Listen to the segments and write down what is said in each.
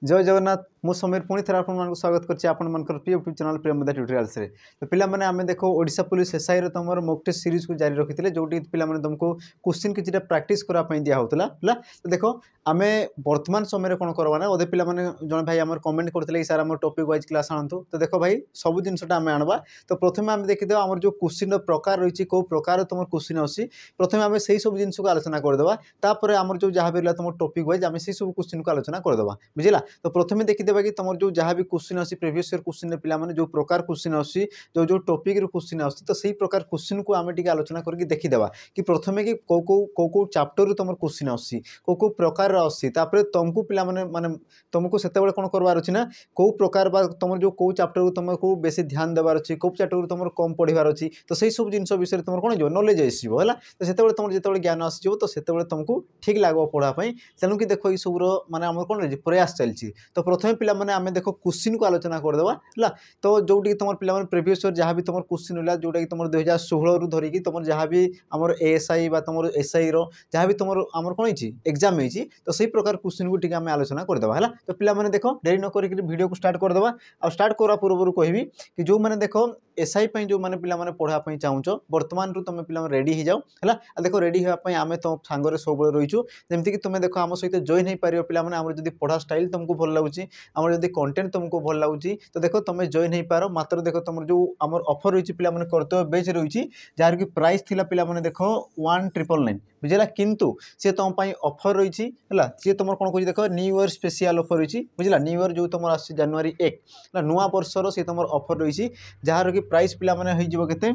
जय जगन्नाथ मु समीर पुणी थे आपको स्वागत करछि आपन प्रिय यूट्यूब चैनल प्रेमदा ट्यूटोरियल्स रे। तो पिला माने आमे देखो ओडिशा पुलिस एसआई रे तमर मॉक टेस्ट सीरीज को जारी रखिथिले जोटी पिला माने तुमको क्वेश्चन किछिटा प्रैक्टिस करा पई दिया होतला हला। तो देखो आमे वर्तमान समय रे कोन करबा ना ओदे पिला माने जण भाई हमर कमेंट करथिले कि सर हमर टॉपिक वाइज क्लास आनंतु। तो देखो भाई सब जिनसटा आमे आनबा। तो प्रथमे आमे देखि देबा हमर जो क्वेश्चन रो प्रकार रहिछि को प्रकार तमर क्वेश्चन आसी प्रथमे आमे सेही सब जिनस को आलोचना कर देबा तापर हमर जो जहा बेला तमर टॉपिक वाइज आमे सेही सब क्वेश्चन को आलोचना कर देबा बुझिला। तो प्रथमे देखि देबा कि तमर जो जहा भी क्वेश्चन आसी प्रीवियस ईयर क्वेश्चन पिला माने जो प्रकार क्वेश्चन आसी जो जो टॉपिक रो क्वेश्चन आसी तो सेही प्रकार क्वेश्चन को आमे टिके आलोचना करके देखि देबा कि प्रथमे कि को चैप्टर रो तमर क्वेश्चन आसी को प्रकार रो आसी तापर तुमको पिला माने तुमको सेते बेले कोन करबार अछि ना को प्रकार बा तमर जो को चैप्टर को तुमको बेसी ध्यान देबार अछि को चैप्टर को तमर कम पढिबार अछि तो सेही सब जिंस विषय तमर कोन जो नॉलेज आसीबो हला। तो सेते बेले तमर जेते बेले ज्ञान आसीबो तो सेते बेले तुमको ठीक लागो पढा पई तेनु कि देखो ई सब रो माने हमर कोन रे प्रयास चलछि। तो प्रथमे पिला माने आमे देखो क्वेश्चन को आलोचना कर देबा हला। तो जोटी तुम पिला माने प्रीवियस ईयर जहां भी तुम क्वेश्चन होला जोटा कि तुम 2016 रु धरि कि तुम जहां भी हमर एएसआई बा तुम एसआई रो जहां भी तुम हमर कोन हिची एग्जाम हिची तो सही प्रकार क्वेश्चन को ठीक आमे आलोचना कर देबा हला। तो पिला माने देखो देरी न करी कि वीडियो को स्टार्ट कर देबा। आ स्टार्ट करा पूर्व कहबी कि जो माने देखो एसआई पई जो माने पिला माने पढा पई चाहुचो वर्तमान रु तुम पिला रेडी ही जाओ हला। आ देखो रेडी हेबा पई आमे तो सांगरे सब रहिछु जेमति कि तुम देखो हम सहित जॉइन हे पारियो पिला माने हमर जदी पढा स्टाइल तुमको भल लागुची हमर जदी कंटेंट तुमको भल लागुची तो देखो तुम जॉइन हो पार मात्र देखो तुम जो आम ऑफर रही पिला माने कर्तव्य बेच रही जार की प्राइस थिला पिला माने देखो 1999 बुझेला किंतु सी तुम ऑफर रही है सी तुम कौन कह देखो न्यू ईयर स्पेशल ऑफर रही बुझला न्यू ईयर जो तुम आस जनवरी 1 नुआ वर्षर सी तुम ऑफर रही जार की प्राइस पिला माने हो केते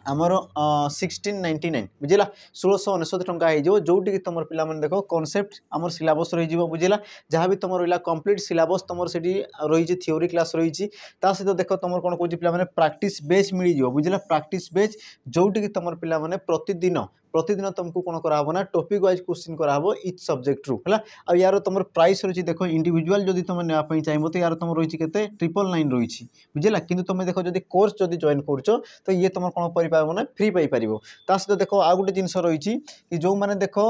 आमर 1699 बुझेला 1699 टंका हो जोटी तुम पिला माने देखो कॉन्सेप्ट आमर सिलेबस रही बुझेला जहाँ भी तुम रहा कंप्लीट सिलेबस तुम से रही थ्योरी क्लास रही सहित देख तुम कौन कह पाने प्रैक्टिस बेस मिल बुझेला प्रैक्टिस बेस जोटी तुम पिला माने प्रतिदिन तुमको कौन कराबो ना टॉपिक वाइज क्वेश्चन कराबो इच सब्जेक्ट रु हला। आ यार तुम प्राइस रही देखो इंडिविजुअल जदि तुम नापी चाहिए तो यार तुम रही के 999 रही बुझेला किंतु तुम देखो जदि कोर्स जदि जॉइन करछो तो ये तुम कौन कर ना फ्री पाई पारिबो। ता सहित देखो आ गोटे जिनस रही कि जो माने देखो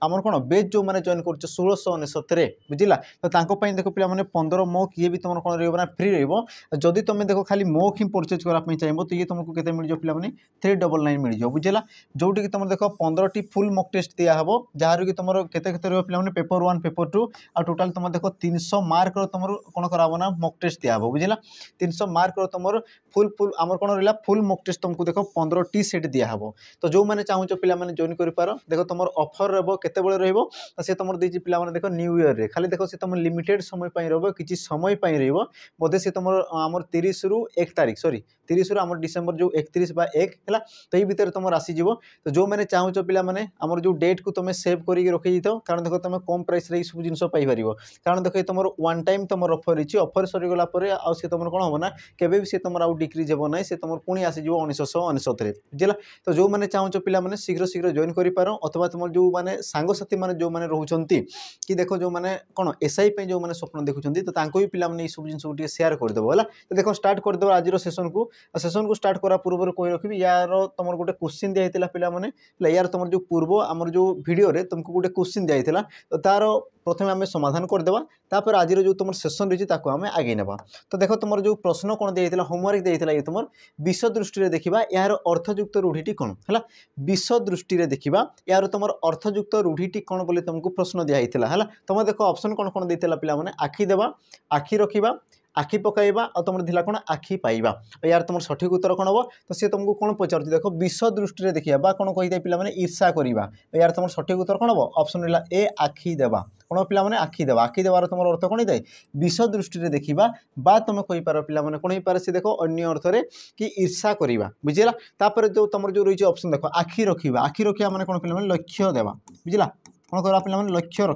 आमर कौन बेच जो मैंने जॉइन कर 1699 बुझिला तो देखो पिला माने 15 मॉक ये भी तुम कौन रहा फ्री रही तुम देखो खाली मॉक ही परचेज करने चाहिए तो ये तुमको केते मिल जाओ पिला माने 399 मिल जाओ बुझेला जोटी कि तुम देखो 15 टी फुल मॉक टेस्ट दिया हबो जार कि तुम केते केते रहो पिला माने पेपर 1 पेपर 2 आ टोटल तुम देखो 300 मार्क रो तुम कौन कराबो ना मॉक टेस्ट दिया हबो बुझिला 300 मार्क रो तुम फुल आमर कौन रहा फुल मॉक टेस्ट तुमको देखो 15 टी सेट दिया हबो। तो जो मैंने चाहूँ पिला माने जॉइन कर पारो देखो तुम ऑफर रहो केते बेले रहिबो से तुम देछि पिला माने देखो न्यू ईयर रे खाली देखो से तुम लिमिटेड समय पई रहबो किछि समय पई रहबो बोधे से तुम आमर 30 रु 1 तारिख सॉरी 30 रु आमर डिसेंबर जो 31 बा 1 हला तो ई भीतर तुम आसी जीवो। तो जो मैंने चाहूँ पिला माने आमर जो डेट को तुम सेव करके रखि दिथो कारण देखो तुम कम प्राइस रे सब जिंस पाई परिबो कारण देखो तुम वन टाइम तुम ऑफर रही ऑफर सरी गला परे आ से तुम कोन हो ना केबे भी से तुम आउ डिक्रीज हेबो नै से तुम पुणी आसी जीवो 1999 रे बुझिला। तो जो मैंने चाहूँ पिला माने शीघ्र शीघ्र जॉइन करि पारो अथवा तुम जो माने सांग साथी माने जो माने रहउचंती कि देखो जो माने कोन एसआई पे जो माने स्वप्न देखुचंती तो तांको भी पिला माने ई सब जिंस गोटे शेयर कर देबो हला। तो देखो स्टार्ट कर देबो आज रो सेशन को स्टार्ट करा पूर्व कोइ रखिबी यार तुम गोटे क्वेश्चन दिया हेतिला पिला माने यार तुम जो पूर्व आमर जो वीडियो रे तुमको गोटे क्वेश्चन दिया हेतिला तो तार प्रथमे आमे समाधान कर देबा तापर आज जो तुम सेशन रही ताको आमे आगे नेबा। तो देखो तुम जो प्रश्न कोन दिया हेतिला होमवर्क दिया हेतिला ये तुम विषय दृष्टि रे देखिबा यार अर्थयुक्त रूढ़ीटी कोन हला विषय दृष्टि रे देखिबा यार तुम अर्थयुक्त रूढ़ीटी कोन बोले तुमको प्रश्न दिया हेतिला हला। तुम देखो ऑप्शन कोन कोन देतिला पिला माने आखि देबा आखि रखिबा आखि पकाइबा और तुम दिला कौन आखि पाइबा यार तुम सठिक उत्तर कौन हम तो सी तुमको कौन पचार देखो विषय दृष्टि देखिए कौन कही पिला माने ईर्षा करवा यार तुम सठिक उत्तर कौन हम ऑप्शन रहा ए आखि देवा कौन पिला माने आखि देवार तुम अर्थ कौन होता है विषय दृष्टि देखिबा बा तुम कही पार पिला माने कौन हो पारे से देखो अन्य अर्थ रे कि ईर्षा करवा बुझेला। तापर जो तुम जो रही ऑप्शन देखो आखि रखा माने कौन पिला माने लक्ष्य देवा बुझला कौन करवा पिला माने लक्ष्य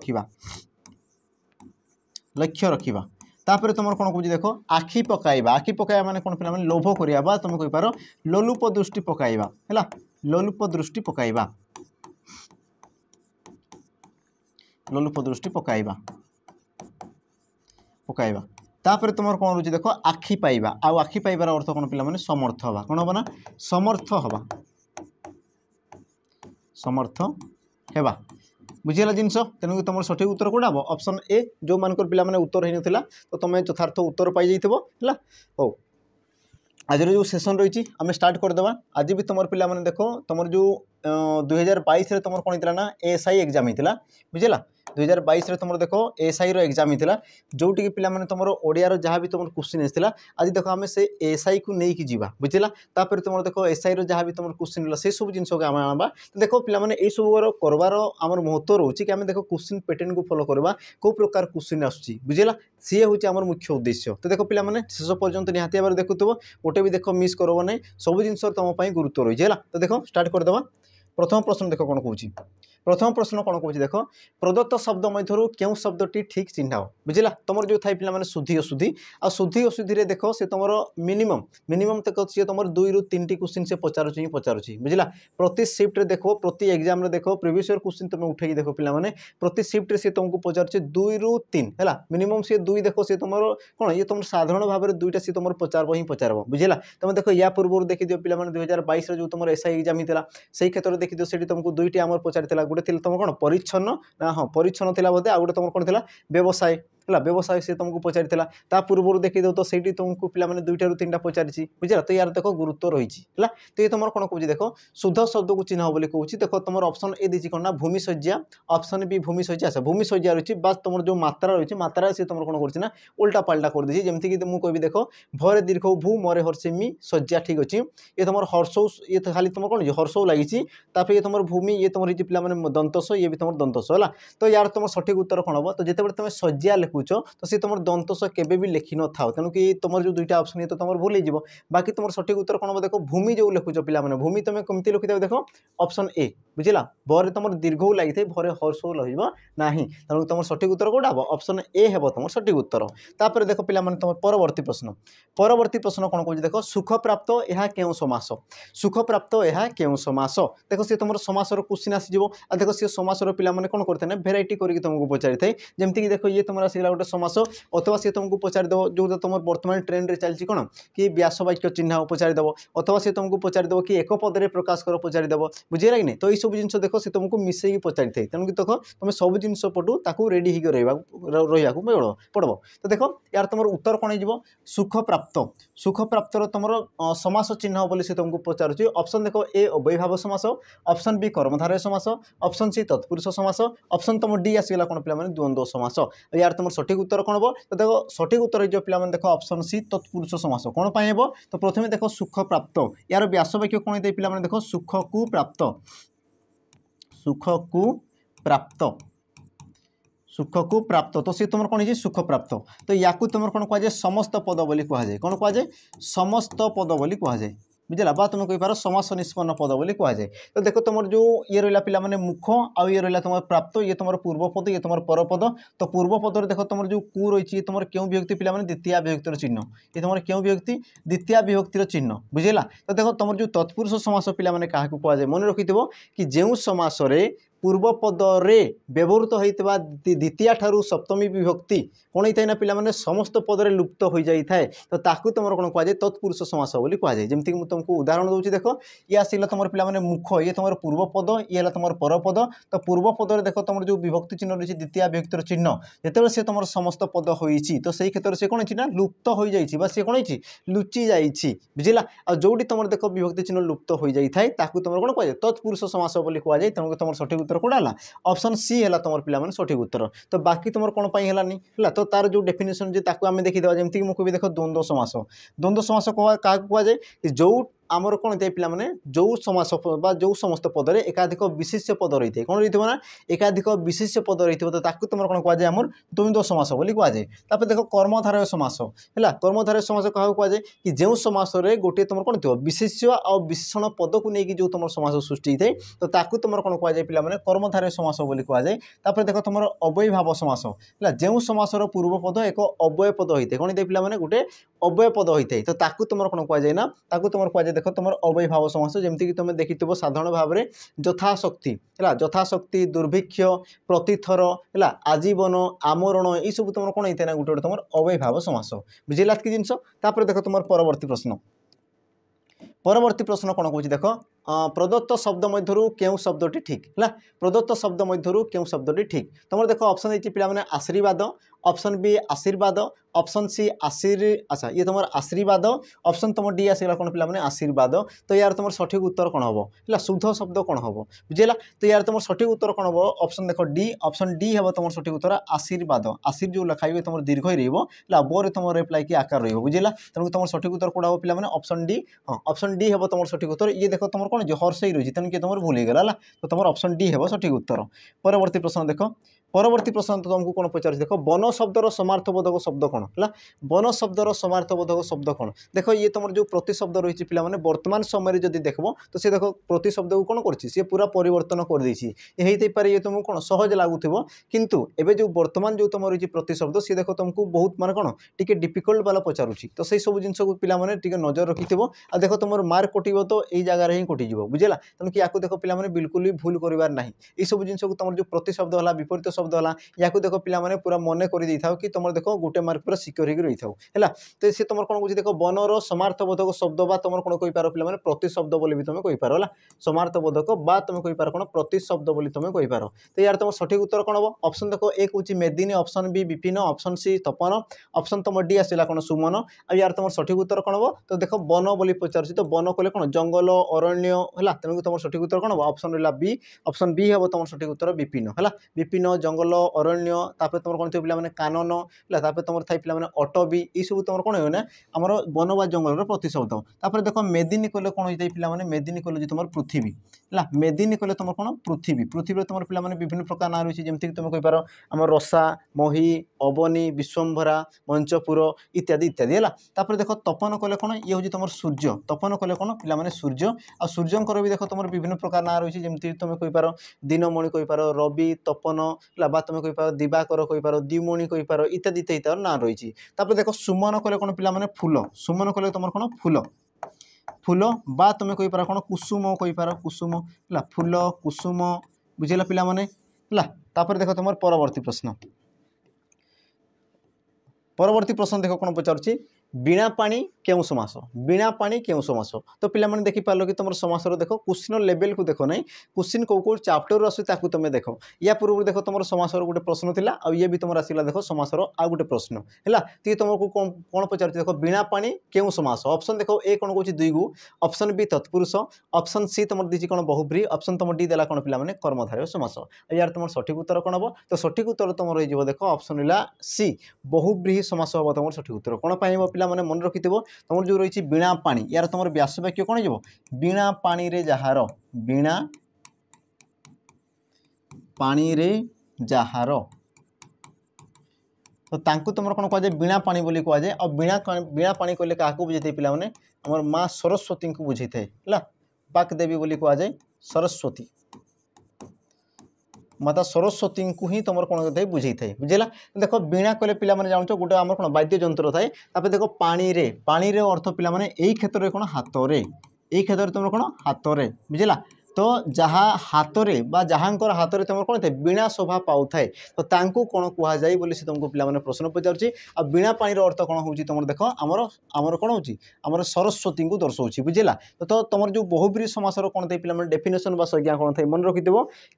रखा तापर तुम कौन कह देख आखि पकाइबा माने कौन पिला माने लोभ करिया तुम कहि पारो लोलुप दृष्टि पकाइबा हैला लोलुप दृष्टि पकाइबा तापर तुम कौन रोचे देख आखि पाइबा आखि पाइबार अर्थ कौन पिला माने समर्थ हवा कौन हबा ना समर्थ हवा बुझीगला जिनस तेणुक तुम सठिक उत्तर कौटा हम ऑप्शन ए जो मानकर पिला माने उत्तर हो नाला तो तुम यथार्थ उत्तर पाई जाइथिबो हला हो आज जो सेसन रही आम स्टार्ट करदे आज भी तुम पिला माने देखो तुम जो 2022 तुम कौन होता ना एएसआई एग्जाम होता बुझेगा 2022 तुम देखो एएसआई एग्जाम होता जोटि पिला माने तुम ओडिया जहाँ भी तुम क्वेश्चन आसाला आज देखो आम से एएसआई को लेकिन जीवा बुझेगा तापर तुम देखो एसआई जहाँ भी तुम क्वेश्चन रहा से सब जिनस आम आना तो देखो पिला माने ये सब करवार आमर महत्व रोचे कि आम देखो क्वेश्चन पैटर्न को फॉलो करवा कौ प्रकार क्वेश्चन आसूँ बुझेगा सी हूँ आम मुख्य उद्देश्य तो देखो पिला माने शेष पर्यंत निहाती भाव देखुव गोटे भी देखो मिस करब ना सब जिन तुम गुरुत्व रही है तो देखो स्टार्ट करदे प्रथम प्रश्न देख कौन कौन प्रथम प्रश्न कौन कौन देख प्रदत्त शब्द मध्य क्यों शब्दटी ठीक चिन्हाओ बुझेगा तुम जो थाई पे शुद्धि अशुद्धि आ शुद्धि अशुद्धि देख से तुम मिनिमम मिनिमम तक सी तुम 2 ରୁ 3टी क्वेश्चन से पचारुची पचारुची बुझेगा प्रति शिफ्ट देख प्रति एग्जाम देख प्रिवियस ईयर क्वेश्चन तुम उठे देख पे प्रति शिफ्ट से तुमको पचारुचे 2 ରୁ 3 है मिनिमम सी 2 देख सी तुम कौन ये तुम साधारण भाव में 2टा सी तुम पचार ही पचार बुझेगा तुम देख या पूर्व देखी पे 2022 जो तुम एसआई एग्जाम होता से क्षेत्र में देखी से तुमको 2टी आम पचार गोटे तुम कौन परिच्छन्न ना हाँ परिच्छन्न थी बोधे आ गए तुम कौन थी व्यवसाय है व्यवसाय से तुमको पचार पूर्व देखी दो तो सही तुमको पे 2टा ରୁ 3टा पचारि बुझे तो यार देख गुरुत्व रही है तो ये तुम कौन कौन देख शुद्ध शब्द को चिन्ह बोली कहूँ देख तुम ऑप्शन ए दी कौन ना भूमिशज्या ऑप्शन बी भूमिशज्या आस भूमिशज्या रही बस तुम जो मात्रा रही मात्रा से तुम कौन कर उल्टा पाल्टा कर दी जमीक मुझे कह देख भरे दीर्घ भू मरे हर्षेमी शज्या ठीक अच्छे ये तुम हर्षौ ये खाली तुम कौन हर्षौ लगी ये तुम भूमि ये तुम रही पे दंतस ये भी तुम दंतस है तो यार तुम सठिक उत्तर कौन हम तो जिते तुम शज्या लिखुच तो सी तुम दंतस केबे भी लिखि न था तेणुक तुम जो 2टा ऑप्शन तो तुम भूल हो बाकी तुम सठिक उत्तर कौन हम देख भूमि जो लिखुच पे भूमि तुम कमती लिखि देख ऑप्शन ए बुझेगा बर तुम दीर्घ लगी भरे हर्षौ लना तेणु तुम सठिक उत्तर कौटा हम ऑप्शन ए हे तुम सठिक उत्तर तापर देख पे तुम परवर्ती प्रश्न कौन कह देख सुख प्राप्त यह क्यों समास सुख प्राप्त यह क्यों समास देख सी तुम समासर क्वेश्चन आसीज देख सी समासर पे कौन करते हैं भेराइटी करके तुमको पचारि थाए जमीक देख ये तुम आसला गोटे समास अथवा सी तुमको पचारिदेव जो तुम बर्तमान ट्रेंड चलती कौन कि व्यास वाक्य चिन्ह पचारिदेव अथवा सी तुमको पचारिदेव कि एक पदे प्रकाश कर पचारिदेव बुझेगा कि नहीं तो ये सब जिन देख सी तुमको मिसेक पचारि थाए तेणुक देख तुम सब जिन पटू ताकू रेडी होगा पड़ब तो देख यार तुम उत्तर कौन हो सुख प्राप्त तुम समास चिन्ह बोली से तुमको पचारुची ऑप्शन देख ए अव्ययभाव समास ऑप्शन बी कर्मधारय समास ऑप्शन सी तत्पुरुष समास ऑप्शन तुम डी आसगला कौन पे द्वंद्व समास यार तुम सठिक उत्तर कौन हम तो देख सठिक उत्तर हो पे देख ऑप्शन सी तत्पुरुष समास कौन पाए तो प्रथम देख सुख प्राप्त यार व्यास वाक्य कौन होता है पे देख सुख को प्राप्त तो सी तुम कौन है सुख प्राप्त तो या तुम कौन कह समस्त पद बोली कहुए कौन कहुए समस्त पद बोली कहुए बुझेगा बा तुम कहींपार समास निष्पन्न पद बोली कहुए तो देख तुम जो ये रहा पे मुख आउ ये रहा तुम प्राप्त ये तुम पूर्वपद ये तुम परपद तो पूर्वपद देख तुम जो कु रही तुम क्यों विभक्ति पे द्वितीय विभक्तिर चिन्ह ये तुम क्यों विभक्ति द्वितीय विभक्तिर चिन्ह बुझेगा तो देख तुम जो तत्पुरुष समास पे क्या कहुए मन रखि कि जो समास पूर्वपद व्यवहृत होता द्वितीय ठारू सप्तमी विभक्ति कौन होता है ना पे समस्त पदरे लुप्त हो जाए तो ताकू तुम कौन कहुए तत्पुरुष समास बोली कहुए जमीक मुझे तुमको उदाहरण दूसरी देख ये आसला तुम पे मुख ये तुम पूर्वपद ये तुम परपद तो पूर्वपद देख तुम जो विभक्ति चिन्ह रही द्वितीय विभक्तिर चिन्ह जिते से तुम समस्त पद होती तो सही क्षेत्र से कौन ना लुप्त हो जाए सी कौन लुचि जाइए बुझेगा आ जोटी तुम देख विभक्ति चिन्ह लुप्त हो जाए तुम कौन कहुए तत्पुरुष समास बोली कहुए तेणुक तुम सठिक उत्तर कौन है ऑप्शन सी है तुम पे सठिक उत्तर तो बाकी तुम कौन है तो तार जो डेफिनेशन जी आम देखीद जमीक मुझे भी देख द्वंद्व समास क्या कहुए जो आमर कौन होता है पे जो समास जो समस्त पदर एकाधिक विशेष्य पद रही है कौन रही ना एकाधिक विशेष्य पद रही तो तुम कौन कहुए आमर द्वंद्व समास बोली कहुए तापर देख कर्मधारय समास है कर्मधारय समास क्या कहुए कि जो समास गोटे तुम कौन थो विशेष्य आ विशेषण पद को लेकिन जो तुम समास सृष्टि होता है तो ताकू तुम कौन कहुए पे कर्मधारय समास बोली कहुए तापर देख तुम अव्ययभाव समास है जो समासर पूर्वपद एक अव्यय पद होता है कौन होता है पे गोटे अव्यय पद होता है तो ताकू तुम कौन कहुए ना ताकू तुम कहुए देख तुम अव्ययभाव समास जमीक तुम देखी साधारण भाव में यथाशक्ति है यथाशक्ति दुर्भिक्ष प्रतिथर है आजीवन आमरण ये सब तुम कौन होता है ना गोटे गोटे तुम अव्ययभाव समास बुझेगा कि जिनस देख तुम परवर्ती प्रश्न कौन कौन देख प्रदत्त शब्द मध्यरु केउ शब्दटी ठीक है प्रदत्त शब्द मध्यरु केउ शब्दटी ठीक तुम देखो ऑप्शन है पिला माने आशीर्वाद ऑप्शन बी आशीर्वाद ऑप्शन सी अच्छा ये तुम आशीर्वाद ऑप्शन तुम डी आसगला कौन पिला माने आशीर्वाद तो यार तुम सठिक उत्तर कौन हम है शुद्ध शब्द कौन हम बुझेगा तो यार तुम सठिक उत्तर कौन हम ऑप्शन देख डी ऑप्शन डी हम तुम सठिक उत्तर आशीर्वाद आशीर जो लिखाइबे तुम दीर्घ ही रहा बोरे तुम रिप्लाई की आकार रही बुझेगा तेणु तुम सठिक उत्तर कौन हम पिला माने ऑप्शन डी हाँ ऑप्शन डी हम तुम सठिक उत्तर ये देख तुम कौन जो हर्ष ही रही तेणु तुम भूल गला तो तुम ऑप्शन डी हम सठिक उत्तर परवर्ती प्रश्न देख परवर्ती प्रश्न तो तुमको कौन पचार देख वन शब्दर समार्थबोधक शब्द कौन है वन शब्दर समार्थबोधक शब्द कौन देख ये तुम जो प्रति शब्द रही पे वर्तमान समय जब देख तो सी देख प्रति शब्द को कौन कर पूरा परिवर्तन कर ये तुमको कौन सहज लगुव किंतु एवं जो वर्तमान जो तुम रही प्रति शब्द सी देख तुमको बहुत माने कौन टी डिफिकल्ट वाला पचारुच्छी तो से सब जिन को पे नजर रखि आ देख तुम मार्क कटिव तो यही जगार ही कटिज बुझेगा तेणु कि देख पे बिल्कुल भी भूल करार ना ये सब जिन को तुम जो प्रति शब्द है विपरीत शब्द है या देख पे पूरा मन कर कि तुम देख गोटे मार्क पूरा सिक्योर हो रही है तो सी तुम कौन कह देख बनर समार्थबोधक शब्द बा तुम कौन कहीपर पे प्रति शब्द बोली भी तुम कहीपर है समार्थबोधक बा तुम कहीपर कौन प्रति शब्द बोली तुम कहीपर तो यार तुम सठिक उत्तर कौन हम ऑप्शन देख एक हूँ मेदिनी ऑप्शन बी विपिन ऑप्शन सी तपन ऑप्शन तुम डी आसला कौन सुमन आ यार तुम सठिक उत्तर कौन हम तो देख वन बोली पचार तो वन कले कौन जंगल अरण्य है तेणुक तुम सठिक उत्तर कौन हम ऑप्शन रहा बी ऑप्शन बी हम तुम सठिक उत्तर विपिन है विपिन जंगल अरण्य तापर तुम कौन थे पे कानन है तुम थे पे अटबी ये सब तुम कौन हो आमर वन बा जंगल प्रतिशब्द तापर देख मेदिनी कले कौन होता है पे मेदिनी कले तुम पृथ्वी है मेदिनी कले तुम कौन पृथ्वी पृथ्वी तुम पे विभिन्न प्रकार ना रही जमीक तुम कहीपर आम रसा मही अवनी विश्वम्भरा मंचपुर इत्यादि इत्यादि है तापर देख तपन कले कौन ये हूँ तुम सूर्य तपन कले कौन पे सूर्य आ सूर्यंकर भी देख तुम विभिन्न प्रकार ना रही जमीक तुम कहीपर दिनमणि कहीपर रवि तपन है तुम कहीपर दिवाकर कहीपर दिमणि कहीपर इत्यादि इत्यादि ना रही देख सुमन कले कौन पे फूल सुमन कले तुम कौन फूल फूल बा तुम कहीपर कौन कुसुम कहीपर कुसुम है फूल कुसुम बुझेगा पे है देख तुम परवर्ती प्रश्न देख कौन पचार बीणा पानी केउ समास बीणा पानी केउ समास तो पिला माने देखि पालो कि तुम समासर देख क्वेश्चन लेवल को देख नहीं क्वेश्चन कौ चैप्टर आसुची ताकू तुम देख या पूर्व देख तुम समासर गोटे प्रश्न थिला आ ये भी तुम आसला देख समासर आ गोटे प्रश्न है तो तुमको कौन पचार देख बीणा पानी केउ समास ऑप्शन देख ए कौन कौन दुई गु ऑप्शन बी तत्पुरुष ऑप्शन सी तुम दीजिए कौन बहुब्री ऑप्शन तुम डी देला कौन पे कर्मधारय समास यार तुम सठिक उत्तर कौन हम तो सठिक उत्तर तुम रही देख ऑप्शन रहा सी बहुब्रीही समास हम तुम सठिक उत्तर कौन पाई पे मन रखि तुम जो रही बीणा पानी यार तुम व्यास वाक्य कौन हो बीणा पानी रे जहार बीणा पानी रे जहार तो तांकु तुम कौन कह बीणा पानी बोली कह जाए और बीणा पानी कहले क्या बुझे पे आम माँ सरस्वती को बुझे है वाकदेवी बोली कह जाए सरस्वती माता सरस्वती को ही तुम कौन करते बुझे थाए बुझेगा देख बीणा कहले पे जान गोटे आम कौन वाद्य जंत्र थाए देख पानी रे अर्थ पे यही क्षेत्र में कौन हाथ रे यही क्षेत्र में तुम कौन हाथ रे बुझेगा तो जहाँ हाथ में जहाँकर हाथ में तुम कौन थे बीणा शोभा पाऊ थाए तो तांकु कौन कह जाए बोली से तुमको पे प्रश्न पचार आ बीणा पानी अर्थ कौन हो तुम देख आमर आमर कौन हो आमर सरस्वती को दर्शाऊँ बुझेगा तो तुम जो बहुब्री समासर कौन थे पे डेफिनेशन बा संज्ञा कौन थे मन रखि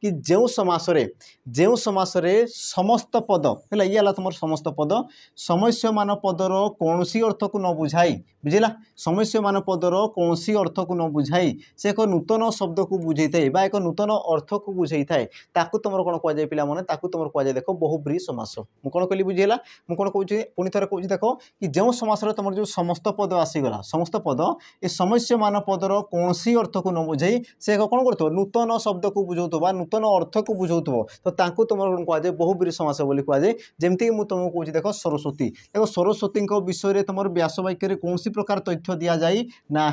कि जो समासरे समस्त पद है ये तुम समस्त पद समस्यमान पदर कौन अर्थ को न बुझाई बुझेगा समस्यमान पदर कौन अर्थ को न बुझाई से एक नूतन शब्द को बुझे थाए एक नूतन अर्थ को बुझे थाए ताकू तुम कौन कह जाए पे ताकू तुम कह जाए देख बहुब्रीही समास मुझे कौन कहली बुझेगा मुझे कौन कहूँ पुणी थे कहूँ देख कि जो समास तुम जो समस्त पद आसीगला समस्त पद ये समस्यमान पदर कौन अर्थ को न बुझे से कौन कर नूतन शब्द को बुझाऊ नूतन अर्थ को बुझाऊ तो ताकू तुम कौन कह जाए बहुब्रीही समास बोली कह जाए जमीक मुझे तुमको कहूँ देख सरस्वती देख सरस्वती विषय में तुम व्यास वाक्य कौन प्रकार तथ्य दि जाए ना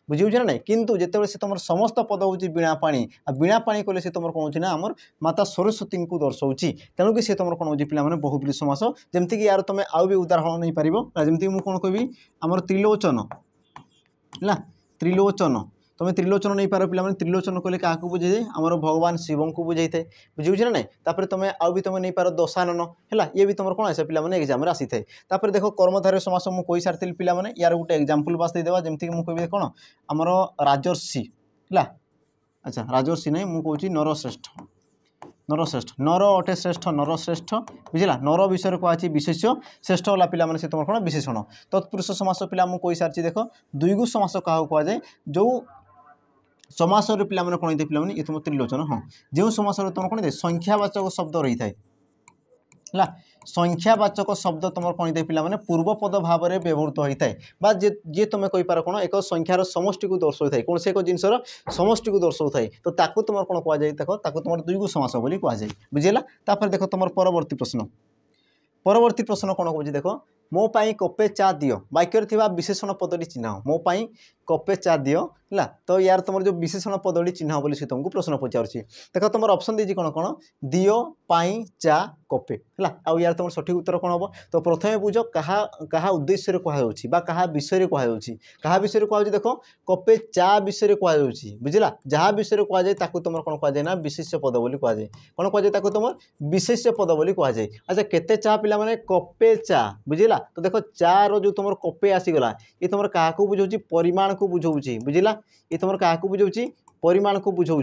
बुझे ना नहीं किंतु जिते से तुम समस्त पद हूँ बीणा पानी आ बीणा पानी कहले से तुम कौन ना आमर माता सरस्वती को दर्शाऊँ तेणुक सी तुम कौन हो पे बहुब्रीही समास जमीक यार तुम आउ भी उदाहरण नहीं पार जमीक मुझे कौन कहि आमर त्रिलोचन है त्रिलोचन तुम त्रिलोचन नहीं पार पे त्रिलोचन कहले क्या बुझे जाए आमर भगवान शिव को बुझे थे बुझे ना नहीं तुम आउ भी तुम नहीं पार दशानन है ये भी तुम कौन आसे पे एग्जाम आसी था देख कर्मधारय समास मुझे कही सारी पे यार गोटे एग्जाम्पल बास देदेवा जमीक मुझे कौन आमर राजर्षि है। अच्छा राजर्षि नहीं मुझे नरश्रेष्ठ नरश्रेष्ठ नर अटे श्रेष्ठ नरश्रेष्ठ बुझला नर विषय कहुच्छी विशेष्य श्रेष्ठ वाला पिला से तुम कौन विशेषण तत्पुरुष समास पिला मुझे कही सारी देख द्विगु समास क्या कहुए जो समास पिला कौन होते पिला ये तुम त्रिलोचन हाँ जो समास तुम कौन संख्यावाचक शब्द रही है संख्यावाचक शब्द तुम कौन होता है पे पूर्वपद भाव में व्यवहृत होता है जी तुम कहीपर कौन एक संख्यार समष्टि को दर्शाई था कौन से एक जिनसर समष्टि को दर्शाऊ थाए तो ताकू तुम कौन कह देख तुम द्विगु समास बोली कहुए बुझेगा तापर देख तुम परवर्ती प्रश्न कौन कौन देख मो पाई कपे चा दियो वाक्य थी विशेषण पदटी चिन्ह मो पाई कपे चा दियो है तो यार तुम जो विशेषण पदटी चिन्ह बोली सी तुमको प्रश्न पचार देख तुम ऑप्शन देजी कौन कौन दियो पाई चा कपे है आउ यार तुम सठिक उत्तर कौन हम तो प्रथम बुझ क्या उद्देश्य कहुच्छी क्या विषय कहुच्छी क्या विषय कहुच्छी देख कपे चा विषय कहुच्छी बुझला जहाँ विषय कहुए तुम कौन कहुए ना विशेष्य पद बोली कहुए कौन कहुए तुम विशेष्य पद बोली कहुए अच्छा केते चा पिला माने कपे चा बुझला तो देख चार जो तुम कपे आसीगला ये तुम क्या बुझाऊँ परिमाण को बुझाऊँ बुझला ये तुम क्या बुझाऊँ परिमाण को बुझाऊँ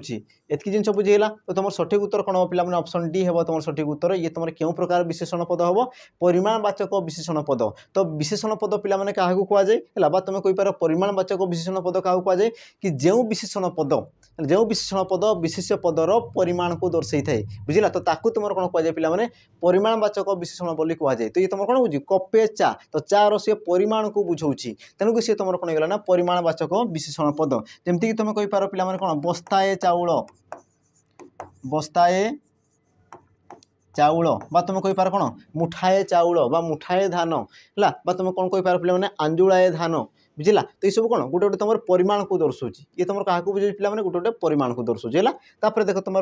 एतकी जिन बुझेगा तो तुम सठिक उत्तर कौन हम पे ऑप्शन डी है तुम सठिक उत्तर ये तुम क्यों प्रकार विशेषण पद हम परिमाणवाचक विशेषण पद तो विशेषण पद पे क्या कहुए तुम कहीपर परिमाणवाचक विशेषण पद क्या कहुए कि जो विशेषण पद विशेष्य पदर परिमाण को दर्शाई थाए बुझला तो ताकू तुम कौन कहुए पे परिमाणवाचक विशेषण बोली कहुए तो ये तुम कौन बुझ कपे चा तो चार सी परिमाण को बुझाऊँ तेणुक सी तुम कौन होगा ना परिमाणवाचक विशेषण पद जमीक तुम कहीपर पे कौन बस्ताए चाउल बस्ताए चाउल बा तुम कहीपर कौन मुठाए चाउल बा मुठाए धान है तुम कौन कहीपर पे आंजुलाए धान बुझला तो ये सब कौन गोटे गोटे तुम परिमाण को दर्शाऊँ ये तुम क्या बुझे पे गोटे गोटे परिमाण को दर्शाऊँ है देख तुम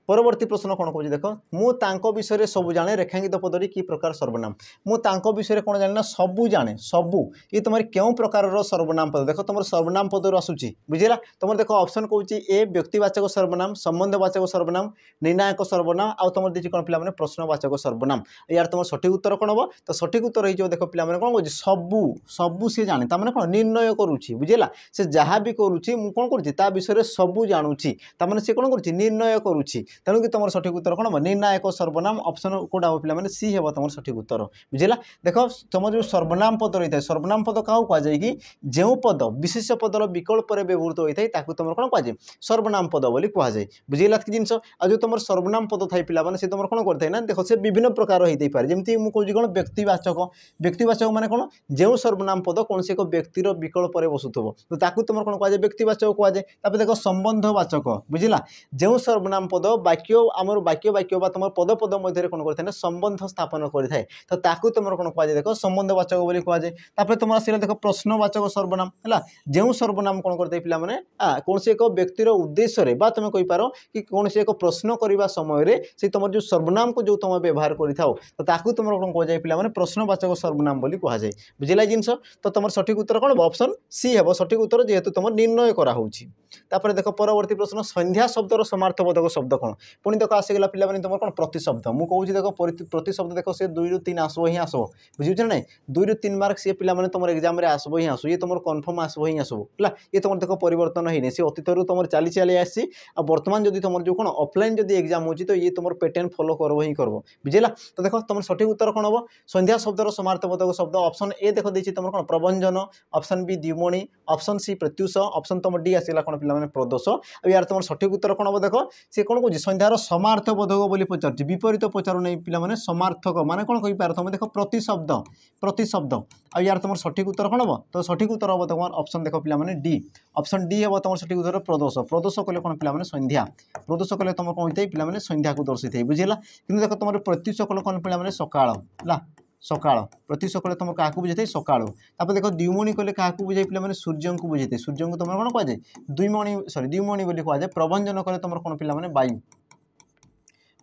परवर्ती प्रश्न कौन कह देख मुझे विषय सब जाने रेखांकित पदरी की प्रकार सर्वनाम मुझे विषय कौन जाने ना सबू जाने सबू ये तुम क्यों प्रकार सर्वनाम पद देख तुम सर्वनाम पदर आसूची बुझेगा तुम देख ऑप्शन कौन ए व्यक्तिवाचक सर्वनाम संबंधवाचक सर्वनाम निर्णायक सर्वनाम आउ तुम देखिए कौन पे प्रश्नवाचक सर्वनाम यार तुम सठिक उत्तर कौन हम तो सठिक उत्तर हो देख पे कौन कह सबू सबू सी जाने तमें कौन निर्णय करुच्ची बुझेगा से जहाँ भी करुच्ची कौन करुच्ची विषय सबू जानूची तमें सी कौन करुच्ची निर्णय करुच्ची तेणुक तुम सठिक उत्तर कौन हम निर्णायक सर्वनाम ऑप्शन कौटा पे सी है तुम सठिक उत्तर बुझेगा देख तुम जो सर्वनाम पद रही है सर्वनाम पद क्या कहुए कि जो पद विशेष पदर विकल्प व्यवहृत होता है तुम कौन कहुए सर्वनाम पद बोली कहुए बुझेगा जिनस आ जो तुम सर्वनाम पद थाई पे से तुम कौन करते ना देख से विभिन्न प्रकार होते पारे जमी मुझे कौन व्यक्तिवाचक माने कौन जो सर्वनाम पद कौन से एक व्यक्तिर विकल्प बसुव तो तुम कौन कहुए व्यक्तिवाचक कहुए देख संबंधवाचक बुझला जो सर्वनाम पद वाक्य आमर वाक्य तुम पद पद मध्य कौन करते हैं संबंध स्थापन करें तो तुम कौन कहुए देख संबंधवाचक बोली कहुए तुम आस देख प्रश्नवाचक सर्वनाम है जो सर्वनाम कौन करते पे कौन से एक व्यक्तिर उद्देश्य तुम कहीपर कि कौन से एक प्रश्न करने समय से तुम जो सर्वनाम को जो तुम व्यवहार करो तो तुम कौन कहुए पे प्रश्नवाचक सर्वनाम बोली कहुए बुझेगा जिनस तो तुम सठिक उत्तर कौन ऑप्शन सी है सठिक उत्तर जेहेतु तुम निर्णय कराऊँगी देख परवर्ती प्रश्न संध्या शब्दर समार्थबोधक शब्द कौन पुणी देख आसीगला पे तुम कौन प्रतिशब्द मुझे देख प्रतिशब्द देख से 2 ରୁ 3 आसब ही आसब बुझे ना 2 ରୁ 3 मार्क सी पे तुम एग्जाम आसब ही आसो ये तुम कन्फर्म आसब ही आसब है ये तुम देख परिवर्तन होने सी अतीत तुम चली चली आसी बर्तमान जब तुम जो कौन ऑफलाइन जब एग्जाम हो तो ये तुम पैटर्न फॉलो करब ही करब बुझेगा तो देख तुम सठिक उत्तर कौन हम संध्या शब्दर समार्थबोधक शब्द ऑप्शन ए देख देती तुम कौन प्रबंजन ऑप्शन बी द्विमणि ऑप्शन सी प्रत्युष ऑप्शन तुम डी आसला कौन पे प्रदोष यार तुम सठिक उत्तर कौन हम देख सी कौन कह संध्यार समार्थबोधक बोली पचार विपरीत पचारू नहीं पे समार्थक माने कौन कहीपर तुम देख प्रतिशब्द आ यार तुम सठिक उत्तर कौन हम तो सठिक उत्तर हम तुम ऑप्शन देख पे डी ऑप्शन डी है तुम सठिक उत्तर प्रदोष प्रदोष कले कौन पे संध्या प्रदोष कले तुम कौन होता है पे संध्या को दर्शाई थे बुझेगा कि देख तुम प्रत्युष कले कौन पे सकाल है सकाल प्रत्युष कले तुम क्या बुझे सकाल देख द्विमणि कले क्या बुझे पे सूर्य को बुझे सूर्य को तुम कौन कहुए द्विमणि बोली कहुए प्रभंजन कले तुम कौन पे वायु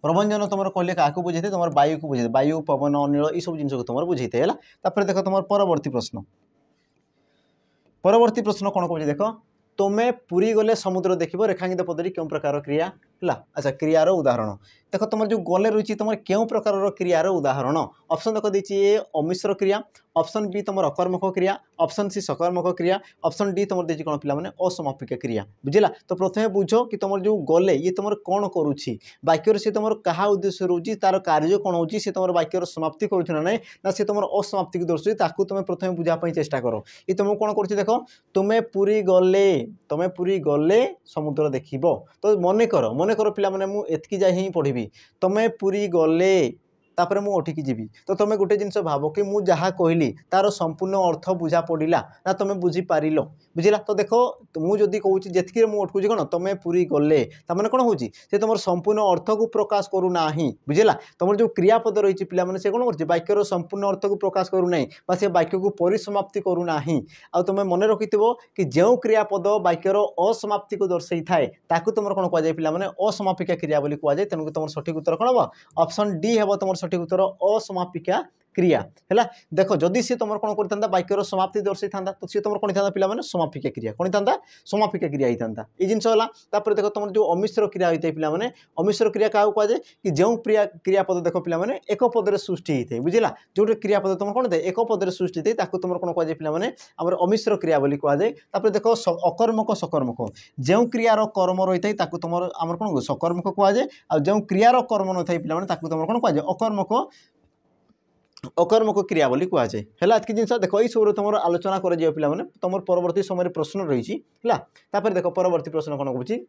प्रभंजन तुम कहले क्या बुझे तुम वायु को बुझे वायु पवन अनिल ये सब जिन तुम बुझे है देख तुम परवर्ती प्रश्न कौन कहे देख तुम्हें पुरी गले समुद्र देख रेखांकित पदरी क्यों प्रकार क्रिया है। अच्छा क्रियार उदाहरण देख तुम जो गले रही तुम क्यों प्रकार क्रियार उदाहरण ऑप्शन देख देती ए अमिश्र क्रिया ऑप्शन बी तुम अकर्मक क्रिया ऑप्शन सी सकर्मक क्रिया ऑप्शन डी तुम देखिए कौन पे असमापिका क्रिया बुझला। तो प्रथम बुझ कि तुम जो गले ये तुम कौन करुच्ची वाक्यर सी तुम क्या उद्देश्य रोचे तार कार्य कौन हो तुम वाक्यर समाप्ति करुच्छ ना नहीं ना सी तुम असमाप्ति को दर्शाऊँ तुम प्रथम बुझापी चेष्टा कर ये तुमको कौन कर देख तुम्हें पुरी गले समुद्र देख तो मन कर पिला माने मु एतकी जाए ही पढ़ी तुम्हें पुरी गले तापर मु उठिकी जीवी तो तुम गोटे जिनस भाव कि मुझे जहाँ कहली तार संपूर्ण अर्थ बुझा पड़ा ना तुम बुझीपार बुझला। तो देख मुझे कहूँ जी मुझे कौन तुम्हें पुरी गले ताने कौन हो तुम संपूर्ण अर्थ को प्रकाश करूना बुझला। तुम जो क्रियापद रही पे से कौन कर वाक्यर संपूर्ण अर्थ को प्रकाश करूना से वाक्य को परिसमाप्ति करूना आ तुम मन रखि कि जो क्रियापद वाक्यर असमाप्ति को दर्शाई थाए तुम कौन कहुए पे असमापिका क्रिया कहुए तेणुक तुम सठिक उत्तर कौन हम ऑप्शन डी है तुम सठिक उत्तर असमापिका क्रिया है। देख जदि सी तुम कौन करता वाक्यर समाप्ति दर्शाई था तो सी तुम कौन था पे समापिका क्रिया कौन था समापिका क्रिया होता ये जिनस है। देख तुम जो अमिश्र क्रिया होता है पे अमिश्र क्रिया क्या कहुए कि जो क्रियापद देख पे एक पदर सृष्टि होता है बुझला जो क्रियापद तुम कौन थे एक पदर सृष्टि होता है तुम कौन कहुए पे अमिश्र क्रिया कहुए। देख अकर्मक सकर्मक जो क्रियार कर्म रही है तुम आम कौन सकर्मक कहुए आ जो क्रियार कर्म न था पे तुम कौन कहुए अकर्मक क्रिया बोली कहुए है। एतकी जिन देख ये सब तुम आलोचना कर पे तुम परवर्ती समय प्रश्न रही है। देख परवर्ती प्रश्न कौन कौन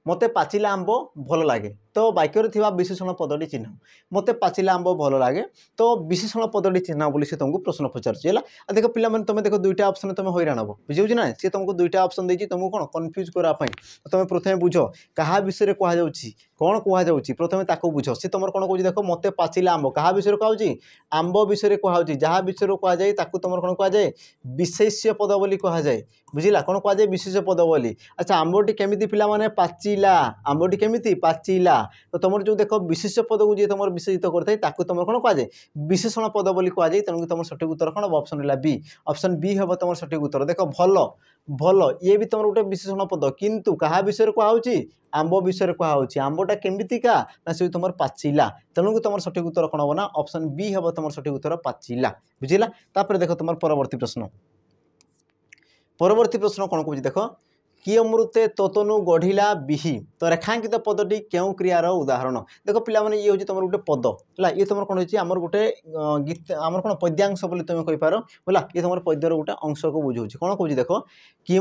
मते पाचिला आंब भल लगे तो वाक्य थी विशेषण पदटी चिन्ह मते पाचिला आंब भल लगे तो विशेषण पदटी चिन्ह बोली से तुमको प्रश्न पचारुଛି है। देख पे तुम देख दुईटा ऑप्शन तुम हैरान हम बुझे ना सी तुमको दुईटा ऑप्शन देती तुमको कौन कन्फ्यूज करने तुम प्रथम बुझ क्या विषय कहुच्छी कौन कहुच्छी प्रथम ताको बुझ सी तुम कौन कह देख मते पाचिला आंब क्या विषय कहुच्छी आंब विषय कहुच्छी जहाँ विषय कहुए तुम कौन कहुए विशेष्य पद बोली कहुए बुझला कौन कहुए विशेष पद बोली। अच्छा आंबटी केमी पे पाचिला आंबटी केमी पाचिला तो तुम जो देख विशेष पद को जी तुम विशेषित करता है तुम कौन कहुए विशेषण पद बोली कहुए तेणुक तुम सठिक उत्तर कौन ऑप्शन है बी ऑप्शन बी हम तुम सठिक उत्तर। देख भल भल ये भी तुम गोटे विशेषण पद किंतु क्या विषय कहुच्छी आंब विषय कहुच्छी आंबटा केमितिका ना से तुम पाचिला तेणुक तुम सठिक उत्तर कौन हम ना ऑप्शन बी हम तुम सठिक उत्तर पाचिला बुझला। देख तुम परवर्ती प्रश्न कौन कह देख कि अमृते तोतनु गढ़िला बिही तो रेखांकित पदटी क्यों क्रियार उदाहरण देख पे ये हूँ तुम गोटे पद है ये तुम कौन हो गोटे गीत आम कौन पद्यांश बोली तुम कहींपार बोला ये तुम पद्यर गोटे अंश को बुझाऊँ कौन कह देख कि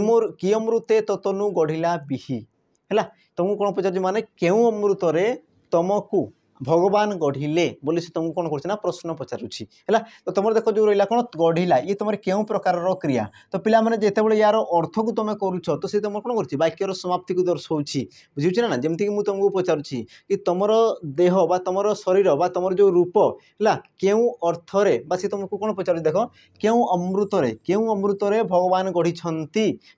अमृते तोतनु गढ़िला बिही है तुमको कौन पचार माने क्यों अमृतरे तुमको भगवान गढ़िले बोली से तुमको कौन कर प्रश्न पचारुच्छी है। तो तुम देख जो रहा कौन गढ़िला ये तुम क्यों प्रकार क्रिया तो पे जिते यार अर्थ को तुम करुच तो सी तुम कौन कर वाक्यर समाप्ति को दर्शाऊँगी बुझे ना जमीक मुझे तुमको पचारुच्छी कि तुम देह बा तुम शरीर बा तुम जो रूप है क्यों अर्थरे सी तुमको कौन पचार देख क्यों अमृतरे भगवान गढ़ी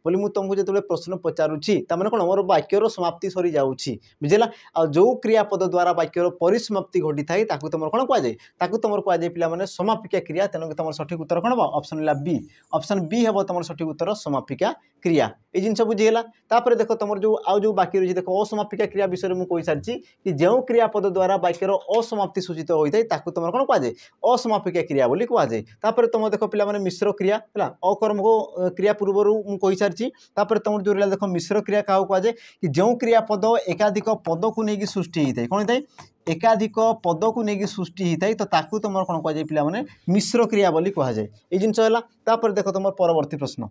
बोली मुझे तुमको जो प्रश्न पचारुच्छी तमें कौन मोर वाक्यर समाप्ति सरी जाऊँगी बुझेगा आ जो क्रियापद द्वारा वाक्यर परिसमाप्ति घटी थाए तुम कौन कहुए तुम कहुए पे समापिका क्रिया तेणुक तुम सठिक उत्तर कौन हम ऑप्शन बी हम तुम सठिक उत्तर समापिका क्रिया ये जिन बुझीगला। देख तुम जो आउ जो बाकी रही देख असमापिका क्रिया विषय में मुझे सारी कि जो क्रियापद द्वारा वाक्यर असमाप्ति सूचित होता है तुम कौन कहुए असमापिका क्रिया बोली कहुए। तुम देख पे मिश्र क्रिया है अकर्मक क्रिया पूर्वर मुझे सारी तुम जो रहा देख मिश्र क्रिया क्या कहुए कि जो क्रियापद एकाधिक पद को लेकिन सृष्टि होता है कौन होता है एकाधिक पद को लेकिन सृष्टि होता है तो तुम कौन कहुए पे मिश्र क्रिया बोली कहुए ये जिनस है। देख तुम परवर्ती प्रश्न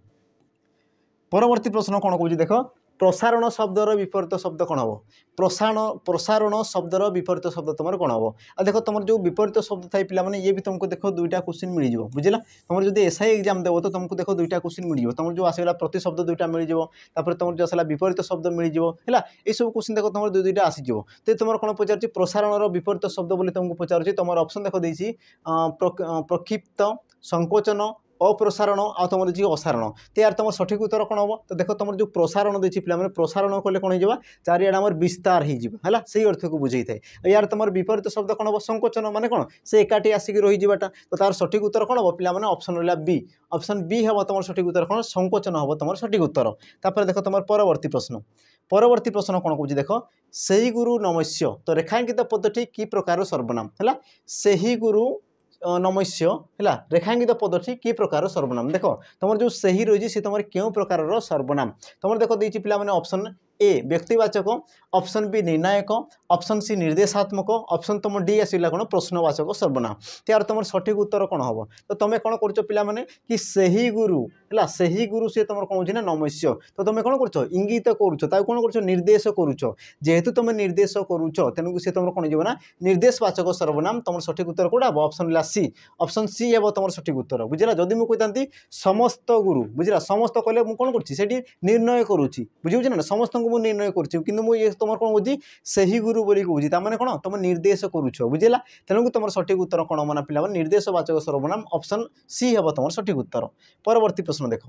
कौन कौन देख प्रसारण शब्दर विपरीत शब्द कौन हम प्रसारण शब्दर विपरीत शब्द तुम कौन हम आ देख तुम जो विपरीत शब्द थाई पे ये भी तुमको देख दुईटा क्वेश्चन मिल जाए बुझला तुम जो एसआई एग्जाम देव तो तुमको देख दुईटा क्वेश्चन मिल जाए तुम जो आसला प्रति शब्द दुईटा मिल जाए तुम जो आसला विपरीत शब्द मिल जाए ये सब क्वेश्चन देख तुम दुईटा आसीज तो तुम कौन पचार प्रसारण विपरीत शब्द बोली तुमको पचार तुम ऑप्शन देख देसी प्रक्षिप्त संकोचन अप्रसारण आ तुम जी असारण तो यार तुम सठिक उत्तर कौन हम तो देख तुम जो प्रसारण देखिए पे प्रसारण कले कौन हो चारिआड आम विस्तार है से अर्थ को बुझे थाए यार तुम विपरीत शब्द कौन हम संकोचन माने कौन से एकाठी आसिक रहीजाटा तो तार सठिक उत्तर कौन हम पे ऑप्शन रहा बी ऑप्शन बी हम तुम सठिक उत्तर कौन संकोचन हम तुम सठिक उत्तर। देख तुम परवर्ती प्रश्न परवर्ती प्रश्न कौन कौन देख सही गुरु नमस्य तो रेखांकित पदटी कि प्रकार सर्वनाम है सही गुरु नमस्य है रेखांकित पदटी कि प्रकार सर्वनाम देख तुम जो सही रही सी तुम क्यों प्रकार सर्वनाम तुम देख देखिए पिला माने ऑप्शन ए व्यक्तिवाचक ऑप्शन बी निर्णायक ऑप्शन सी निर्देशात्मक ऑप्शन तुम डी आसला कौन प्रश्नवाचक सर्वनाम यार तुम सठिक उत्तर कौन हम तो तुम कौन कर पिला माने कि सही गुरु है सही गुरु सी तुम कौन ना नमस्य तो तुम कौन कर इंगित करुच कौन कर निर्देश करुच जेहेतु तुम निर्देश करुच तेणुक सी तुम कौन ना निर्देशवाचक सर्वनाम तुम सठिक उत्तर कौटा हम ऑप्शन ऑप्शन सी हे तुम सठिक उत्तर बुझला जदि मुझे कहती समस्त गुरु बुझला समस्त कहले मुझे कौन कर निर्णय करुच्ची बुझे ना समस्त मुझे निर्णय करुँच तुम कौन कौन सही गुरु बोली कौची तार कौन तुम निर्देश करुच बुझला तेणुक तुम सठिक उत्तर कौन माना पिला निर्देशवाचक सर्वनाम ऑप्शन सी हे तुम सठिक उत्तर परवर्ती प्रश्न देख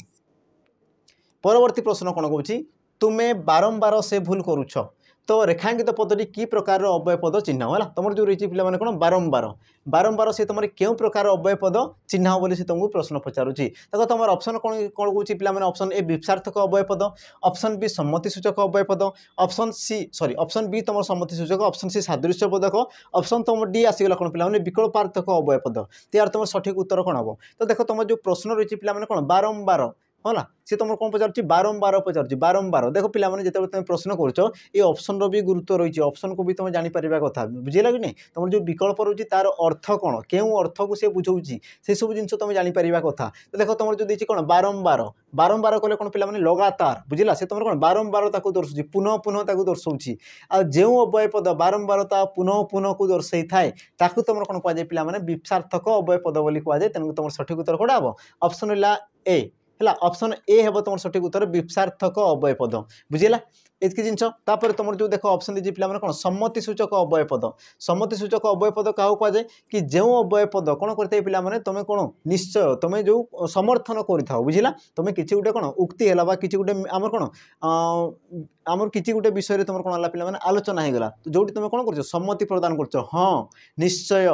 परवर्ती प्रश्न कौन कौची तुम्हें बारंबार से भूल करुच तो रेखांकित पदटी कि प्रकार अव्यय पद चिन्ह है तुम जो रही पे कौन बारंबार बारंबार से तुम क्यों प्रकार अव्यय पद चिन्ह बोली से तुमको प्रश्न पचारुची देखो तुम ऑप्शन कौन कौन कौन पे ऑप्शन ए विपसार्थक अव्यय पद ऑप्शन बी सम्मति सूचक अव्यय पद option C sorry option B तुम सम्मति सूचक ऑप्शन सी सादृश्य पदक ऑप्शन तुम डी आसीगला कौन पे विकल्पार्थक अव्यय पद तो यार तुम सठिक उत्तर कौन हम तो देख तुम जो प्रश्न रही पे कौन बारंबार है सी तुम कौन पचार बारंबार पचार बारंबार देख पिला जो तुम प्रश्न करुच ये ऑप्शन रो भी गुरुत्व रही ऑप्शन को भी तुम जापर कथा बुझेगा कि नहीं तुम जो विकल्प रही तार अर्थ कौन क्यों अर्थ को सी बुझाऊँगी से सब जिन तुम जापर कथा तो देख तुम जो देखिए कौन बारंबार बारंबार कहले कौन पे लगातार बुझला से तुम कौन बारंबार दर्शाऊँ पुनः पुनः दर्शाऊँ आ जो अव्यय पद बारंबारता पुनः पुनः को दर्शाई थाए ताकू तुम कौन कहुए पे विपसार्थक अव्यय पद बोली कहुए तेणु तुम सठिक उत्तर कौटा हम ऑप्शन ए है ऑप्शन ए हे तुम सठिक उत्तर विपसार्थक अव्यय पद बुझेगा एतकी जिन तुम जो देख ऑप्शन दीजिए पे कौन सम्मति सूचक अव्यय पद सम्मति सूचक अव्यय पद क्या कहुए कि जो अव्यय पद कौन करते पे तुम कौन निश्चय तुम जो समर्थन कर बुझला तुम किसी गोटे कौन उक्ति है कि गोटे आम कौन आमर किसी गोटे विषय तुम कौन है पे आलोचना होगा तो जो तुम कौन कर सम्मति प्रदान कर हाँ निश्चय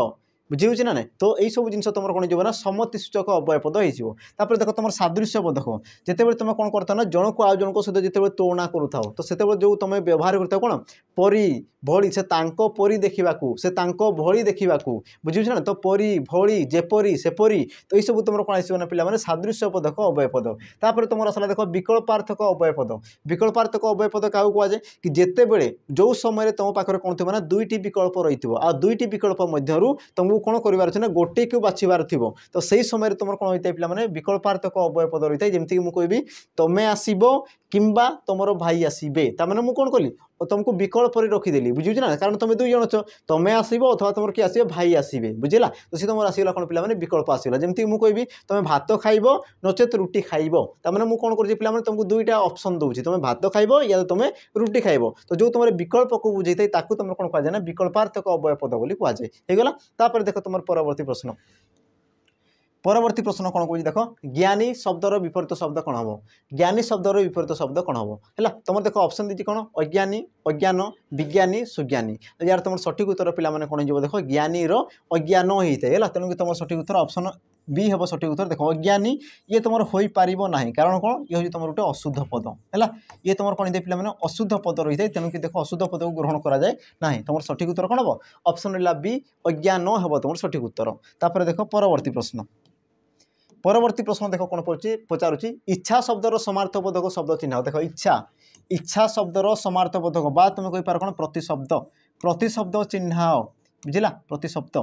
बुझे ना नहीं तो यही सब जिन तुम कौन हो सम्मति सूचक अव्यय पद हो देख तुम सादृश्य पद जिते तुम कौन करता ना जन को आउ जन सहित जिते तुलना करुता तो से जो तुम व्यवहार करता कौन परी भली से परी देखा से भली देखा बुझे ना तो परी भली जेपरी सेपरी तो यही तुम कौन आसो ना पे सादृश्य पदक अव्यय पद तापर तुम आसला देख विकल्पार्थक अव्यय पद विकल्पार्थक अव्यय पद क्या कहुए कि जिते बड़े जो समय तुम पाखे कौन थी ना दुईटी विकल्प रही आ दुईटी विकल्प मध्य तुमको कौन कर गोटे को बाछबार थी तो सही समय तुम कौन होता है पे विकल्पार्थक अव्यय पद रही है जमीक मुझे कहबी तुम्हें आसब किंबा तुम भाई आसबे तार मुझे कौन कली तुमको विकल्प रखीदेली बुझे ना कारण तुम दुई जन तुम्हें आसब अथवा तुम किए आसबे भाई आसबे बुझेगा तो सी तुम आसगला कौन पे विकल्प आसगला जमीक मुझे कहबी तुम भात खाइब नचेत रुटी खाइब तार मुझे कौन कर तुमको दुईटा ऑप्शन दूसरी तुम भात खाइब या तुम रुटी खाइब तो जो तुम विकल्प को बुझे तुम कौन कहुए ना विकल्पार्थक अव्यय पद बोली कहुए तापर देख तुम परवर्ती प्रश्न परवर्ती प्रश्न कौन कौन देख ज्ञानी शब्दर विपरीत शब्द कौन हम ज्ञानी शब्दर विपरीत शब्द कौन हम है तुम देख ऑप्शन दीजिए कौन अज्ञानी अज्ञान विज्ञानी सुज्ञानी यार तुम सठिक उत्तर पे कौन हो देख ज्ञानी अज्ञान होता है तेणुक तुम सठिक उत्तर ऑप्शन बी हम सठिक उत्तर देख अज्ञानी ये तुम हो पार ना कारण कौन ये हूँ तुम गोटे अशुद्ध पद है ये तुम कौन पे अशुद्ध पद रही है तेणुक देख अशुद्ध पद को ग्रहण कराए ना तुम सठिक उत्तर कौन हम ऑप्शन बी अज्ञान हम तुम सठिक उत्तर तापर देख परवर्ती प्रश्न परवर्ती प्रश्न देख कौन पचारुची इच्छा शब्दर समार्थबोधक शब्द चिन्ह देख इच्छा इच्छा शब्दर समार्थबोधक बा तुम कहींपार कौन प्रतिशब्द चिन्ह बुझला प्रतिशब्द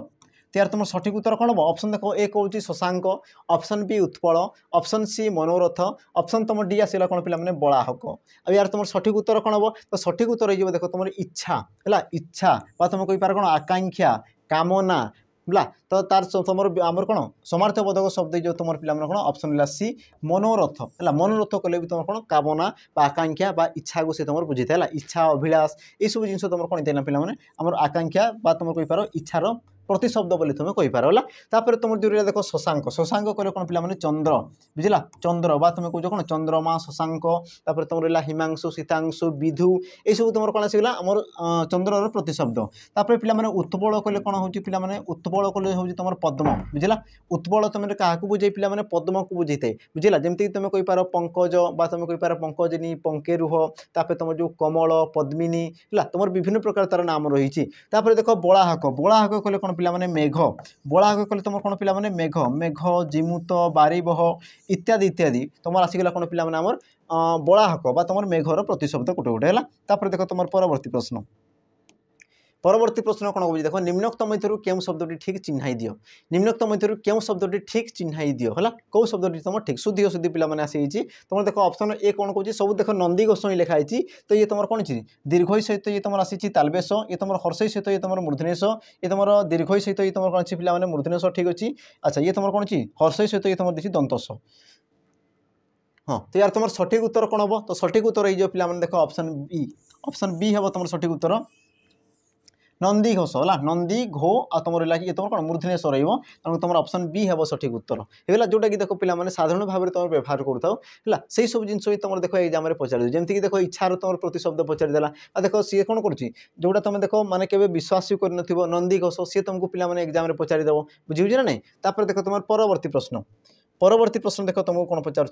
त्यार तुम सठिक उत्तर कौन हम ऑप्शन देख ए कौच शशांक ऑप्शन बी उत्पल ऑप्शन सी मनोरथ ऑप्शन तुम डी आसगला कौन पे बलाहक अब यार तुम सठिक उत्तर कौन हम तो सठिक उत्तर हो देख तुम इच्छा है इच्छा तुम कहींपार कौन आकांक्षा कामना बुला तो तार तुम आमर कौन समार्थबोधक शब्द जो तुम पे कौन ऑप्शन सी मनोरथ है मनोरथ कले भी तुम कौन कामना आकांक्षा इच्छा को सी तुम बुझे है इच्छा अभिलाष ये सब जिन तुम कौन पे आमर आकांक्षा तुम कहींपार इच्छार प्रतिशब्द बोली तुम कहींपार है। तापर तुम जो देख शशांक शशांक कहले कौन पे चंद्र बुझला चंद्र बा तुम कौच कौन चंद्रमा शशांक तापर तुम रहा हिमांशु शीतांशु विधु ये सब तुम कौन आसगला आम चंद्रर प्रतिशब्द तापर पे उत्पल कहले कौन हो पे उत्पल कहले हूँ तुम पद्म बुझला उत्पल तुम क्या बुझे पे पद्म को बुझे थे बुझला जमीक तुम कहींपार पंकज बा तुम कहींपार पंकजनी पंकेरुह तापर तुम जो कमल पद्मिनी है तुम विभिन्न प्रकार तार नाम रही। देख बलाहक बलाहक कहले कौन पे मेघ बलाहक कहले तुम कौन पे मेघ मेघ जिमुत बारीबह इत्यादि इत्यादि तुम आसीगला कौन पे आमर बलाहक बा तुम मेघर प्रतिशब्द गोटे गोटे है। देख तुम परवर्ती प्रश्न कौन कह देख निम्नोक्त मध्य क्यों शब्दी ठीक चिन्हाई दियो निम्नोक्त मध्य क्यों शब्दी ठीक चिन्हाई दियो है कौ शब्दी तुम ठीक शुद्धि अशुद्धि पे आसी तुम देख ऑप्शन ए कौन कौन सब देख नंदी घोष ही लिखाई तो ये तुम कौन दीर्घ सहित ये तुम आसी तालबेश ये तुम हर्षई सहित ये तुम मूर्धनेश ये तुम दीर्घ सहित ये तुम कौन पे मूर्धनेश ठीक अच्छी अच्छा ये तुम कौन हर्षई सहित ये तुम देखिए दंतस हाँ तो यार तुम सठिक उत्तर कौन हम तो सठिक उत्तर ये पे देख ऑप्शन बी हम तुम सठिक उत्तर नंदी घोष है नंदी घो आ तुम रहा ये तुम कौन मूर्धनेश रही तुम ऑप्शन बी है सठिक उत्तर है जोटा कि देख पे साधारण भाव में तुम व्यवहार करूँ से सब जिन तुम देख एग्जाम में पचार जमीक देख इच्छार तुम प्रतिशब्द पचारिदेला देख सी कौन करोटा तुम देख माने केवे विश्वास कर नंदी घोष सी तुमको पे एग्जाम में पचारिदेव बुझे ना नहीं तापर देख तुम परवर्ती प्रश्न देख तुमको कौन पचार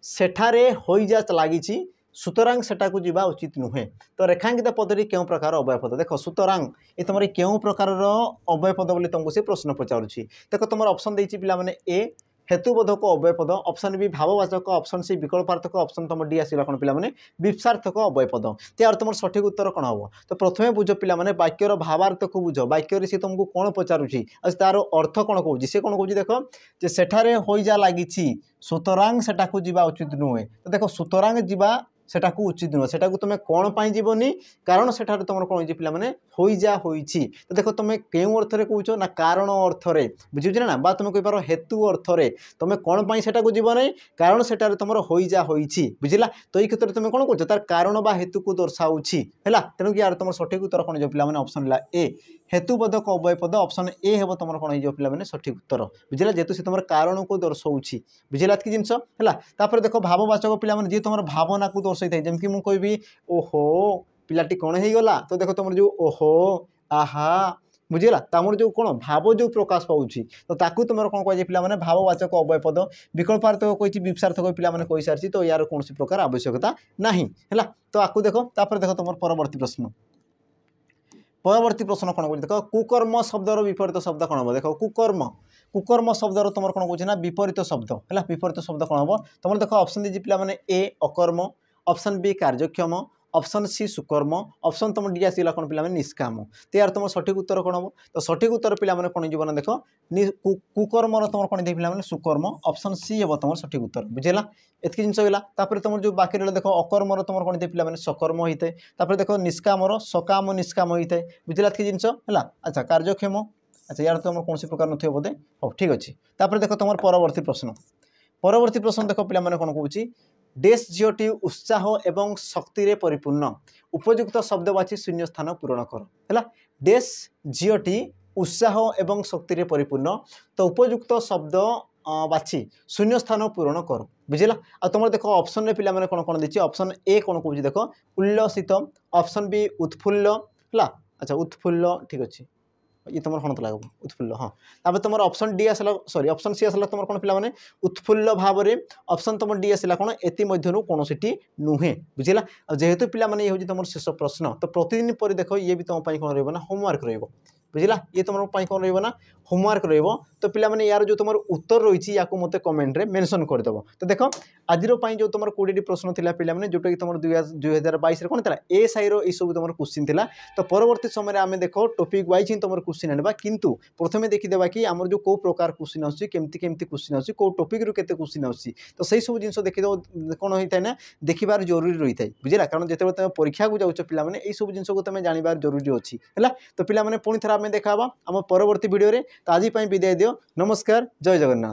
सेठारे होइजा लगी सुतरांग सेटा को जीवा उचित नुहे तो रेखांकित पदरी क्यों प्रकार अव्यय पद देख सुतरांग ये तुम क्यों प्रकार अव्यय पद बोली तुमको से प्रश्न पचारुच्छी देख तुम ऑप्शन देती पे ए हेतुबोधक अव्यय पद ऑप्शन बी भाववाचक ऑप्शन सी विकल्पार्थक ऑप्शन तुम डी आसला कौन पे विप्सार्थक अव्यय पद त्यार तुम सठिक उत्तर कौन हम तो प्रथम बुझ पे वाक्यर भावार्थ को बुझ वाक्य सी तुमको कौन पचारुच्छी तार अर्थ कौन कौन सी कौन कौन देख जे सेठारे होइजा लगी सुतरांग सेटा को जीवा उचित नुहे तो देख सुतरांग जीवा सेटा को उचित नुह सेटा को तुम कौन पाई जीवनी कारण सेठार तुम कौन पे होइजा होइछि तो देख तुम क्यों अर्थ रे कहूछ ना कारण अर्थ रे बुझुछ ना बा तुम कहिपार हेतु अर्थ रे तुम कौन पाई सेटा को जीव नहीं कारण सेठार तुम होइजा होइछि बुझिला तो ये क्षेत्र में तुम कौन कहूछ तार कारण बा हेतु को दर्शाउछि हैला तेणु कि यार तुम सठिक उत्तर कौन जो पे ऑप्शन ला ए हेतुबोधक अव्यय पद ऑप्शन ए हे तुम कौन हो पे सठिक उत्तर बुझिला जेतु से तुम कारण को दर्शाउछि बुझिला कि जिनस हैला तापर देख भाववाचक पे जी तुम भावना को दर्शाई थाए जमकि मु कहबी ओहो पिलाटी कौन हो गला तो देख तुम जो ओहो आहा बुझेगा तमर जो कौन भाव जो प्रकाश पाऊँच तो ताकू तुम कौन कह पे भाववाचक अव्यय पद विकल्पार्थक कही विप्सार्थक पे कही सारी तो यार कौन प्रकार आवश्यकता नहीं है तो आपको देख तापर देख तुम परवर्ती प्रश्न कौन कह देख कुकर्म शब्दर विपरीत शब्द कौन हम देख कुकर्म शब्दर तुम कौन कौन ना विपरीत शब्द है विपरीत शब्द कौन हम तुम देख ऑप्शन दीजिए पे ए अकर्म ऑप्शन बी कार्यक्षम ऑप्शन सी सुकर्म ऑप्शन तुम डी आसला कौन पे निष्काम तो यार तुम सठिक उत्तर कौन हम तो सठिक उत्तर पे कौन जीवन देख कुकर्म तुम कौन दे पे सुकर्म ऑप्शन सी हे तुम सठिक उत्तर बुझेगा एतक जिन गला तुम जो बाकी रहा देख अकर्म तुम कौन दे पे सकर्म होता है देख निष्काम सकाम निष्काम होता है बुझेगा एतक जिन है अच्छा कार्यक्षम अच्छा यार तुम कौन प्रकार नथिबो बोधे हो ठीक अच्छे देख तुम परवर्ती प्रश्न देख पे कौन कहूँ डेस झीटी उत्साह एवं शक्ति रे परिपूर्ण उपयुक्त शब्दवाची शून्य स्थान पूरण कर है डेस झीटी उत्साह एवं शक्ति रे परिपूर्ण तो उपयुक्त शब्द बाछी शून्य स्थान पूरण कर बुझेगा आ तुम देख ऑप्शन पे कौन कौन देखिए ऑप्शन ए कौन कहूँ देख उल्लसित ऑप्शन बी उत्फुल्ल है अच्छा उत्फुल्ल ठीक अच्छे ये तुम कौन लगे उत्फुल्ल हाँ तब तुम ऑप्शन डी आसला सॉरी ऑप्शन सी आसला तुम कौन पे उत्फुल्ल भाव में ऑप्शन तुम डी आसला कौन एति मध्यरु कौनसी नुहे बुझेगा जेहेतु पे ये तुम शेष प्रश्न तो प्रतिदिन पर देख ये भी तुम कौन रहा होमवर्क रही बुझेगा ये तुम कौन रहा होमवर्क रही तो पे यार जो तुम उत्तर रही या मत कमेंट रे मेंशन करदेव तो देख आज जो तुम 20 प्रश्न था पे जोटा कि तुम 2022 कौन था ए साई रो सब तुम क्वेश्चन था तो परवर्ती समय आम देख टॉपिक वाइज ही तुम क्वेश्चन आने किंतु प्रथम देखीदेवा कि आमर जो कौ प्रकार क्वेश्चन आसुच्छी केमती क्वेश्चन आसुच्छी कौ टॉपिक रू केते क्वेश्चन आसुच्छी तो सही सब जिन देखीदेव कौन होता है ना देखिबार जरूरी रही है बुझेगा कारण जिते तुम परीक्षा को जाऊँ पे ये सब जिन को तुम जानवर जरूरी अच्छी है तो पे पुणी थे आम देखा आम परवर्ती वीडियो तो आज विदाय दियो नमस्कार जय जगन्नाथ।